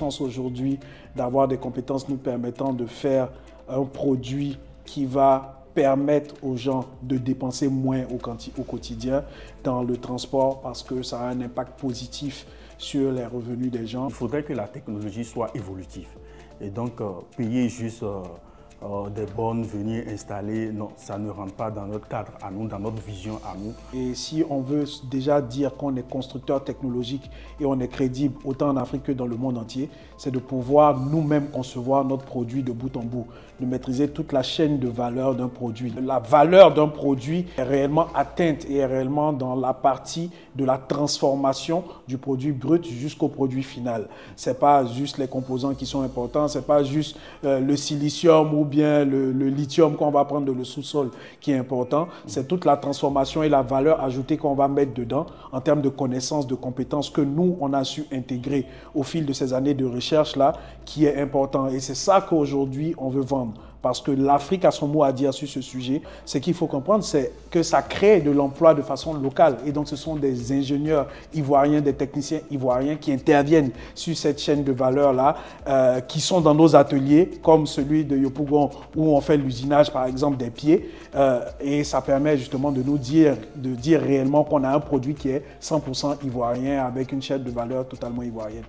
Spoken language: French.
chance aujourd'hui d'avoir des compétences nous permettant de faire un produit qui va permettre aux gens de dépenser moins au quotidien dans le transport parce que ça a un impact positif sur les revenus des gens. Il faudrait que la technologie soit évolutive et donc payer juste des bornes, venir installer, non, ça ne rentre pas dans notre cadre à nous, dans notre vision à nous. Et si on veut déjà dire qu'on est constructeur technologique et on est crédible autant en Afrique que dans le monde entier, c'est de pouvoir nous-mêmes concevoir notre produit de bout en bout, de maîtriser toute la chaîne de valeur d'un produit. La valeur d'un produit est réellement atteinte et est réellement dans la partie de la transformation du produit brut jusqu'au produit final. C'est pas juste les composants qui sont importants, c'est pas juste le silicium ou bien le lithium qu'on va prendre de le sous-sol qui est important, c'est toute la transformation et la valeur ajoutée qu'on va mettre dedans en termes de connaissances, de compétences que nous, on a su intégrer au fil de ces années de recherche-là qui est important. Et c'est ça qu'aujourd'hui, on veut vendre. Parce que l'Afrique a son mot à dire sur ce sujet. Ce qu'il faut comprendre, c'est que ça crée de l'emploi de façon locale. Et donc, ce sont des ingénieurs ivoiriens, des techniciens ivoiriens qui interviennent sur cette chaîne de valeur-là, qui sont dans nos ateliers, comme celui de Yopougon, où on fait l'usinage, par exemple, des pieds. Et ça permet justement de nous dire réellement qu'on a un produit qui est 100% ivoirien, avec une chaîne de valeur totalement ivoirienne.